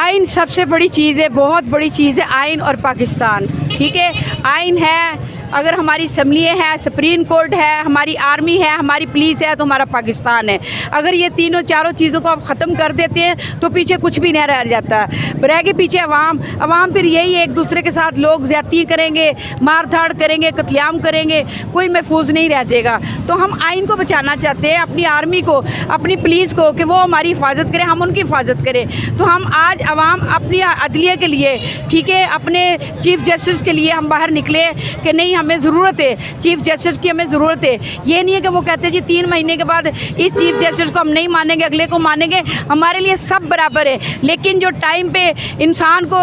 आइन सबसे बड़ी चीज़ है, बहुत बड़ी चीज़ है आइन और पाकिस्तान। ठीक है, आइन है, अगर हमारी असम्बली है, सुप्रीम कोर्ट है, हमारी आर्मी है, हमारी पुलिस है, तो हमारा पाकिस्तान है। अगर ये तीनों चारों चीज़ों को आप ख़त्म कर देते हैं तो पीछे कुछ भी नहीं रह जाता। रह के पीछे अवाम फिर यही है, एक दूसरे के साथ लोग ज़्यादती करेंगे, मार धाड़ करेंगे, कत्लेआम करेंगे, कोई महफूज नहीं रह जाएगा। तो हम आइन को बचाना चाहते हैं, अपनी आर्मी को, अपनी पुलिस को, कि वो हमारी हिफाजत करें, हम उनकी हिफाजत करें। तो हम आज अवाम अपनी अदलिया के लिए, ठीक है, अपने चीफ जस्टिस के लिए हम बाहर निकले कि नहीं, हमें ज़रूरत है चीफ जस्टिस की, हमें ज़रूरत है। ये नहीं है कि वो कहते हैं जी 3 महीने के बाद इस चीफ जस्टिस को हम नहीं मानेंगे, अगले को मानेंगे। हमारे लिए सब बराबर है, लेकिन जो टाइम पे इंसान को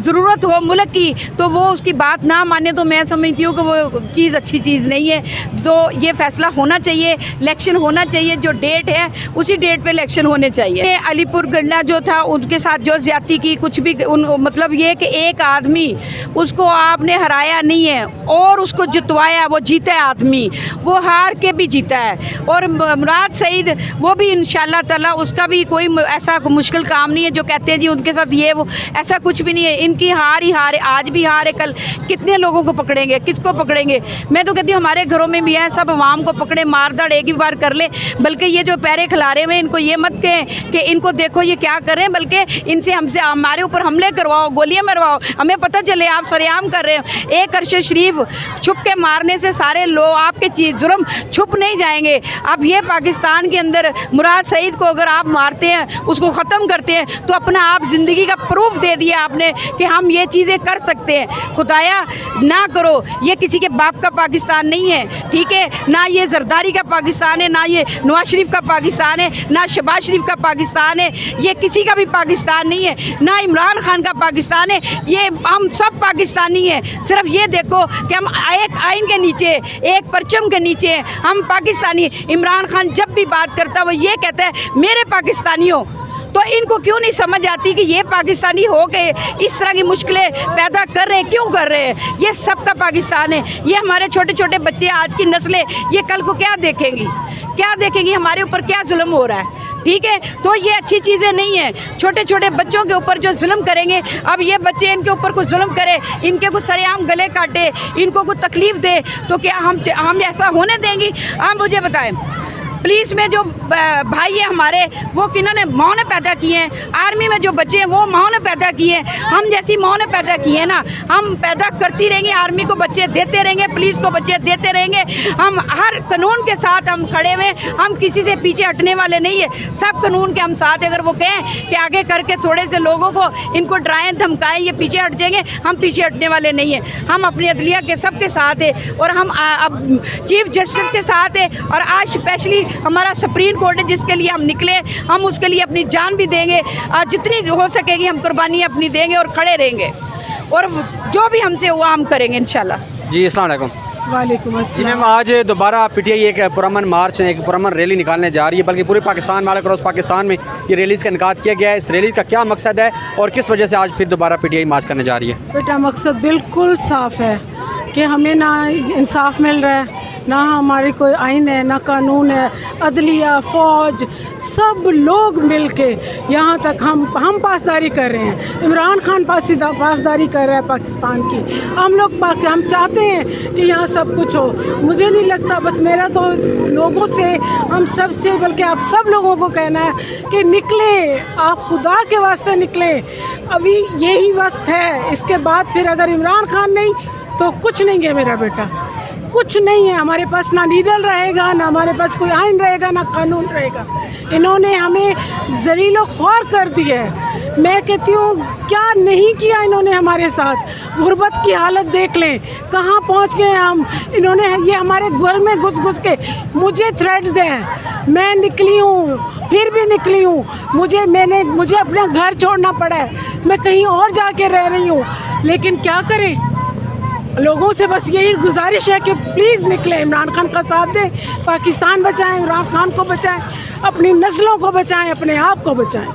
ज़रूरत हो मुल्क की, तो वो उसकी बात ना माने, तो मैं समझती हूँ कि वो चीज़ अच्छी चीज़ नहीं है। तो ये फ़ैसला होना चाहिए, इलेक्शन होना चाहिए, जो डेट है उसी डेट पे इलेक्शन होने चाहिए। अलीपुर गन्ना जो था, उनके साथ जो ज़्यादती की, कुछ भी मतलब ये कि एक आदमी, उसको आपने हराया नहीं है और उसको जितवाया, वो जीता है आदमी, वो हार के भी जीता है। और मुराद सईद, वो भी इंशाल्लाह ताला, उसका भी कोई ऐसा मुश्किल काम नहीं है जो कहते हैं जी उनके साथ ये वो, ऐसा कुछ भी नहीं है। इनकी हार ही हार है, आज भी हार है, कल कितने लोगों को पकड़ेंगे, किसको पकड़ेंगे। मैं तो कहती हूँ हमारे घरों में भी है, सब अवाम को पकड़े, मार धाड़ एक ही बार कर ले। बल्कि ये जो पैरे खिलारे हुए, इनको ये मत कहें कि इनको देखो ये क्या कर रहे हैं, बल्कि इनसे हमसे हमारे ऊपर हमले करवाओ, गोलियां मरवाओ, हमें पता चले आप सरेआम कर रहे हो। एक अरशद शरीफ छुप के मारने से सारे लोग आपके जुर्म छुप नहीं जाएंगे। अब ये पाकिस्तान के अंदर मुराद सईद को अगर आप मारते हैं, उसको ख़त्म करते हैं, तो अपना आप ज़िंदगी का प्रूफ दे दिया आपने कि हम ये चीज़ें कर सकते हैं। खुदाया ना करो, ये किसी के बाप का पाकिस्तान नहीं है, ठीक है, ना ये जरदारी का पाकिस्तान है, ना ये नवाज शरीफ का पाकिस्तान है, ना शहबाज शरीफ का पाकिस्तान है, ये किसी का भी पाकिस्तान नहीं है, ना इमरान खान का पाकिस्तान है। ये हम सब पाकिस्तानी हैं। सिर्फ ये देखो कि हम एक आइन के नीचे, एक परचम के नीचे हम पाकिस्तानी। इमरान खान जब भी बात करता है वो ये कहता है मेरे पाकिस्तानियों, तो इनको क्यों नहीं समझ आती कि ये पाकिस्तानी हो के इस तरह की मुश्किलें पैदा कर रहे हैं, क्यों कर रहे हैं। ये सबका पाकिस्तान है। ये हमारे छोटे छोटे बच्चे, आज की नस्लें, ये कल को क्या देखेंगी, क्या देखेंगी, हमारे ऊपर क्या जुल्म हो रहा है। ठीक है, तो ये अच्छी चीज़ें नहीं हैं। छोटे छोटे बच्चों के ऊपर जो जुल्म करेंगे, अब ये बच्चे इनके ऊपर कुछ जुल्म करे, इनके कुछ सरेआम गले काटे, इनको कुछ तकलीफ़ दे, तो क्या हम ऐसा होने देंगी। आप मुझे बताएं, पुलिस में जो भाई है हमारे, वो किन्होंने माँ ने पैदा किए हैं। आर्मी में जो बच्चे हैं वो माँ ने पैदा किए हैं। हम जैसी माँ ने पैदा किए हैं ना, हम पैदा करती रहेंगे, आर्मी को बच्चे देते रहेंगे, पुलिस को बच्चे देते रहेंगे। हम हर कानून के साथ हम खड़े हुए, हम किसी से पीछे हटने वाले नहीं है। सब कानून के हम साथ। अगर वो कहें कि आगे करके थोड़े से लोगों को इनको डराएं, धमकाएं, ये पीछे हट जाएंगे, हम पीछे हटने वाले नहीं हैं। हम अपनी अदलिया के सब के साथ है, और हम अब चीफ जस्टिस के साथ है। और आज स्पेशली हमारा सुप्रीम कोर्ट है जिसके लिए हम निकले, हम उसके लिए अपनी जान भी देंगे, जितनी हो सकेगी हम कुर्बानी अपनी देंगे और खड़े रहेंगे, और जो भी हमसे हुआ हम करेंगे इंशाल्लाह। जी अस्सलाम वालेकुम। वालेकुम जी अस्सलाम। मैम, आज दोबारा पीटीआई एक पुरअमन मार्च, एक पुरअमन रैली निकालने जा रही है, बल्कि पूरे पाकिस्तान में, अक्रॉस पाकिस्तान में ये रैलीज़ का इनकाद किया गया है। इस रैली का क्या मकसद है और किस वजह से आज फिर दोबारा पीटीआई मार्च करने जा रही है? बेटा मकसद बिल्कुल साफ़ है कि हमें ना इंसाफ मिल रहा है, ना हमारी कोई आइन है, ना कानून है। अदलिया, फ़ौज, सब लोग मिल के यहाँ तक हम पासदारी कर रहे हैं। इमरान खान पासदारी कर रहा है पाकिस्तान की। हम चाहते हैं कि यहाँ सब कुछ हो। मुझे नहीं लगता, बस मेरा तो लोगों से, हम सब से, बल्कि आप सब लोगों को कहना है कि निकले, आप खुदा के वास्ते निकले। अभी यही वक्त है। इसके बाद फिर अगर इमरान खान नहीं तो कुछ नहीं है मेरा बेटा, कुछ नहीं है। हमारे पास ना लीडर रहेगा, ना हमारे पास कोई आइन रहेगा, ना कानून रहेगा। इन्होंने हमें ज़लील ख्वार कर दिया है। मैं कहती हूँ क्या नहीं किया इन्होंने हमारे साथ। गुर्बत की हालत देख लें, कहाँ पहुँच गए हम। इन्होंने ये हमारे घर में घुस घुस के मुझे थ्रेट्स हैं। मैं निकली हूँ, फिर भी निकली हूँ। मुझे अपना घर छोड़ना पड़ा है, मैं कहीं और जाके रह रही हूँ। लेकिन क्या करें, लोगों से बस यही गुजारिश है कि प्लीज़ निकले, इमरान खान का साथ दें, पाकिस्तान बचाएं, इमरान खान को बचाएं, अपनी नस्लों को बचाएं, अपने आप को बचाएं।